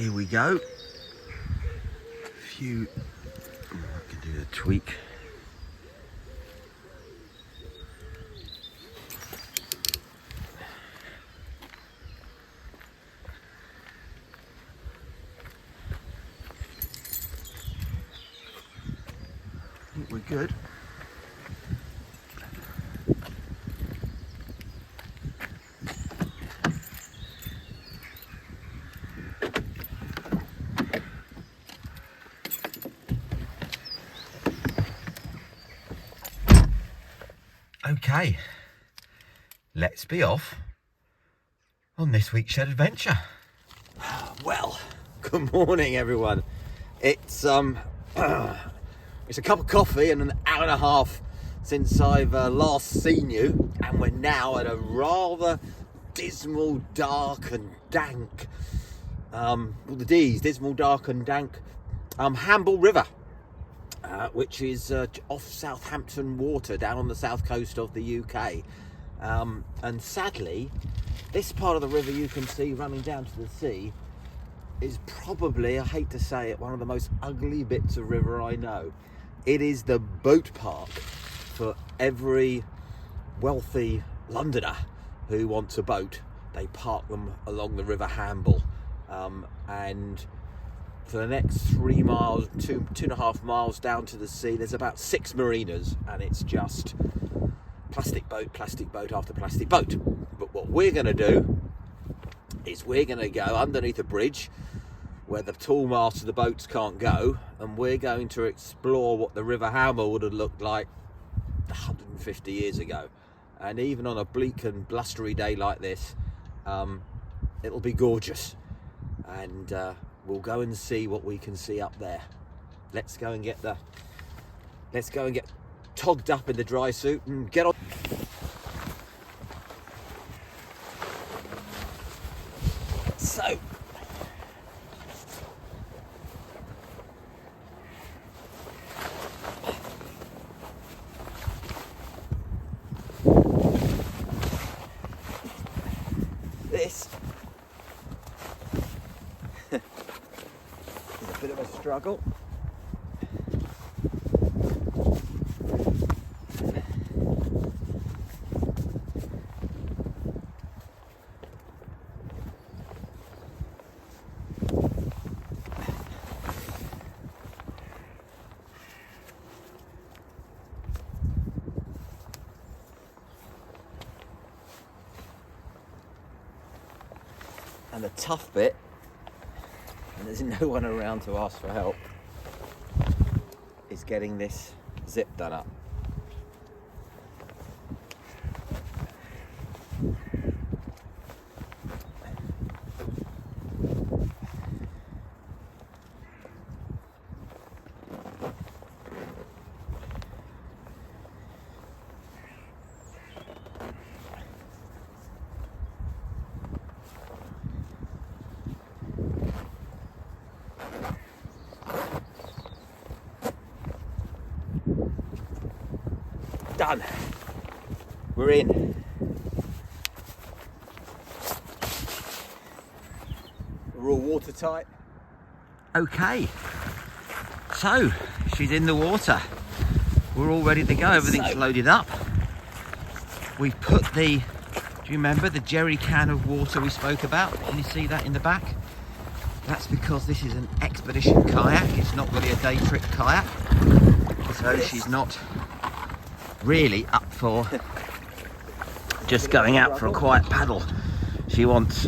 Here we go. I can do a tweak. I think we're good. Okay, let's be off on this week's shed adventure. Well, good morning everyone. It's it's a cup of coffee and an hour and a half since I've last seen you, and we're now at a rather dismal, dark and dank, the D's, dismal, dark and dank, Hamble River. Which is off Southampton water down on the south coast of the UK. And sadly, this part of the river you can see running down to the sea is probably, I hate to say it, one of the most ugly bits of river I know. It is the boat park for every wealthy Londoner who wants a boat. They park them along the River Hamble, and for the next 3 miles, two and a half miles down to the sea, there's about 6 marinas, and it's just plastic boat after plastic boat. But what we're going to do is we're going to go underneath a bridge where the tall masts of the boats can't go, and we're going to explore what the River Hamble would have looked like 150 years ago. And even on a bleak and blustery day like this, it'll be gorgeous. And we'll go and see what we can see up there. Let's go and get togged up in the dry suit and get on. So this bit of a struggle. And the tough bit, and there's no one around to ask for help, is getting this zip done up. Done. We're in. We're all watertight. Okay. So, she's in the water. We're all ready to go. Everything's loaded up. We've put do you remember the jerry can of water we spoke about? Can you see that in the back? That's because this is an expedition kayak. It's not really a day trip kayak. So she's not really up for just going out for a quiet paddle. She wants,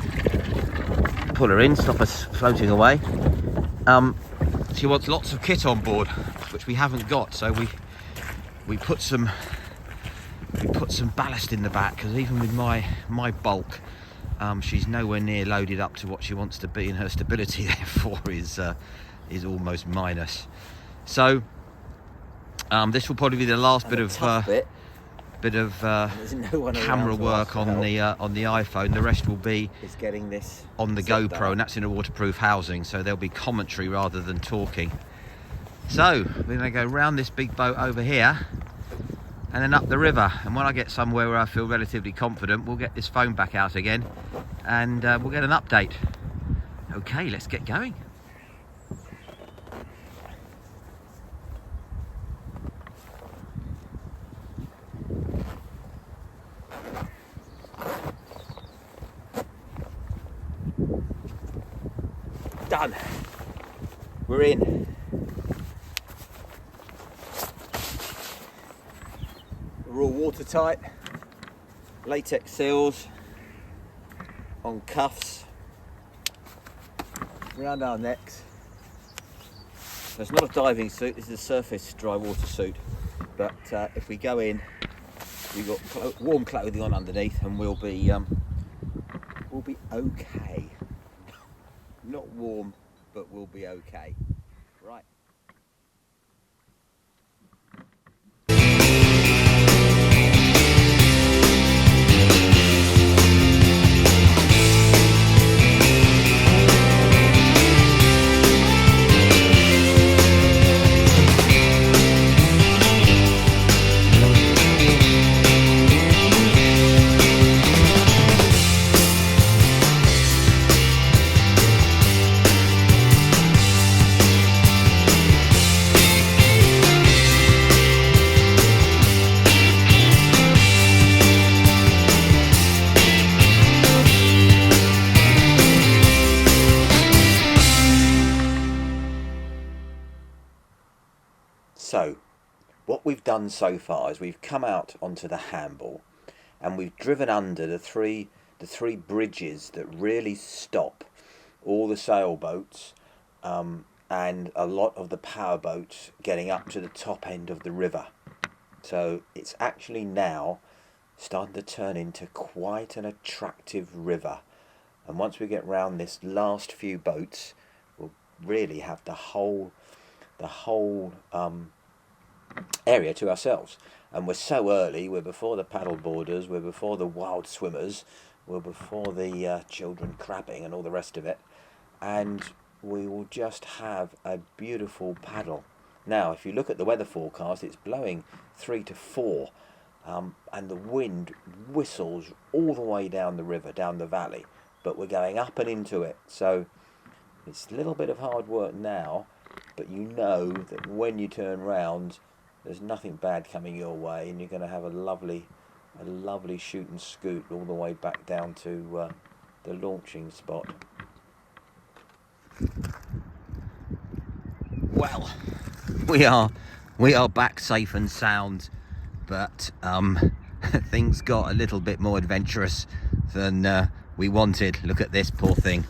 pull her in, stop us floating away. She wants lots of kit on board, which we haven't got, so we put some ballast in the back, because even with my bulk, she's nowhere near loaded up to what she wants to be, and her stability therefore is almost minus. So this will probably be the last bit of camera work on the iPhone. The rest will be getting this on the GoPro, and that's in a waterproof housing, so there'll be commentary rather than talking. So we're going to go round this big boat over here and then up the river, and when I get somewhere where I feel relatively confident, we'll get this phone back out again and we'll get an update. Okay, let's get going. Done. We're in. We're all watertight. Latex seals on cuffs around our necks. So it's not a diving suit, this is a surface dry water suit. But if we go in, we've got warm clothing on underneath, and we'll be okay. Not warm, but we'll be okay. Right. So, what we've done so far is we've come out onto the Hamble, and we've driven under the three bridges that really stop all the sailboats and a lot of the power boats getting up to the top end of the river. So it's actually now starting to turn into quite an attractive river, and once we get round this last few boats, we'll really have the whole area to ourselves. And we're so early, we're before the paddle boarders, we're before the wild swimmers, we're before the children crabbing and all the rest of it, and we will just have a beautiful paddle. Now if you look at the weather forecast, it's blowing 3 to 4 and the wind whistles all the way down the river, down the valley, but we're going up and into it, so it's a little bit of hard work now, but you know that when you turn round, there's nothing bad coming your way, and you're going to have a lovely shoot and scoot all the way back down to the launching spot. Well, we are back safe and sound, but things got a little bit more adventurous than we wanted. Look at this poor thing.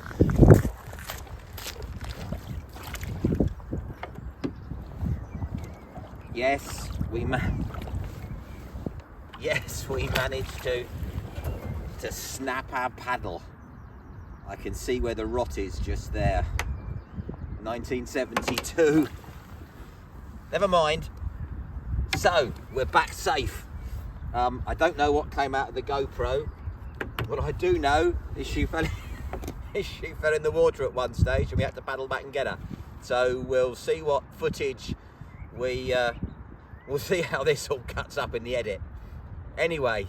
Yes, we managed to snap our paddle. I can see where the rot is just there. 1972. Never mind. So we're back safe. I don't know what came out of the GoPro. What I do know is she fell in the water at one stage, and we had to paddle back and get her. So we'll see what footage we'll see how this all cuts up in the edit. Anyway,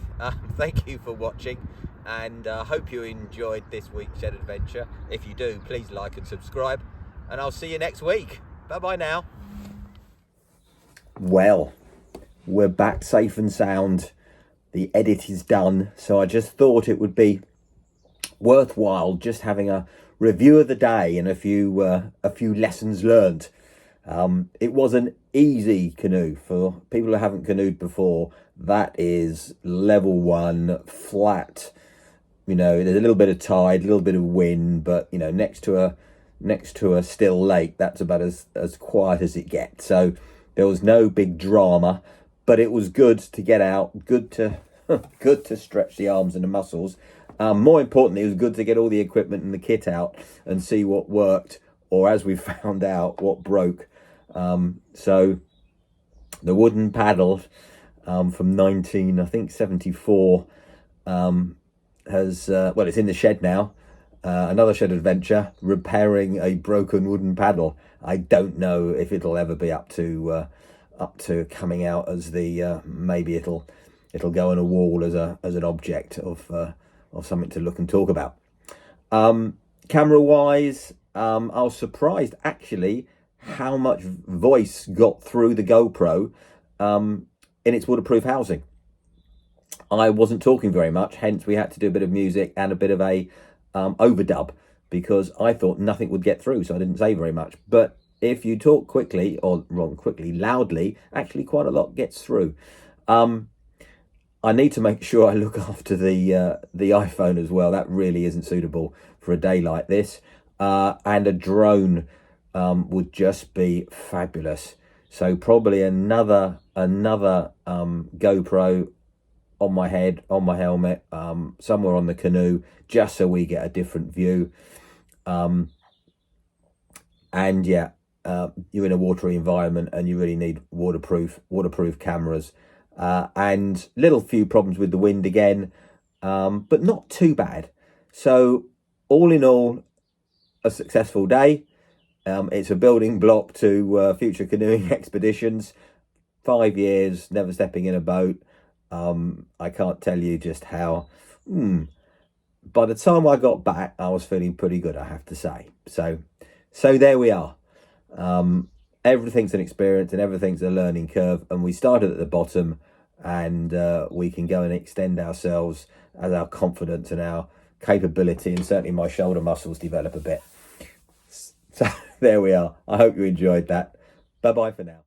thank you for watching, and I hope you enjoyed this week's Shed Adventure. If you do, please like and subscribe, and I'll see you next week. Bye bye now. Well, we're back safe and sound. The edit is done, so I just thought it would be worthwhile just having a review of the day and a few lessons learned. It was an easy canoe for people who haven't canoed before. That is level 1, flat. You know, there's a little bit of tide, a little bit of wind, but you know, next to a still lake, that's about as quiet as it gets. So there was no big drama, but it was good to get out, good to stretch the arms and the muscles. More importantly, it was good to get all the equipment and the kit out and see what worked, or as we found out, what broke. So the wooden paddle from 1974 has well, it's in the shed now. Another shed adventure, repairing a broken wooden paddle. I don't know if it'll ever be up to coming out as the maybe it'll go on a wall as an object of something to look and talk about. Camera wise, I was surprised actually how much voice got through the GoPro in its waterproof housing. I wasn't talking very much, hence we had to do a bit of music and a bit of a overdub, because I thought nothing would get through, so I didn't say very much. But if you talk quickly, or wrong, quickly, loudly, actually quite a lot gets through. I need to make sure I look after the iPhone as well. That really isn't suitable for a day like this. And a drone would just be fabulous. So probably another GoPro on my head, on my helmet, somewhere on the canoe, just so we get a different view. And yeah, you're in a watery environment and you really need waterproof cameras. And little few problems with the wind again, but not too bad. So all in all, a successful day. It's a building block to future canoeing expeditions. 5 years, never stepping in a boat. I can't tell you just how. By the time I got back, I was feeling pretty good, I have to say. So there we are. Everything's an experience and everything's a learning curve, and we started at the bottom, and we can go and extend ourselves as our confidence and our capability, and certainly my shoulder muscles develop a bit. So there we are. I hope you enjoyed that. Bye bye for now.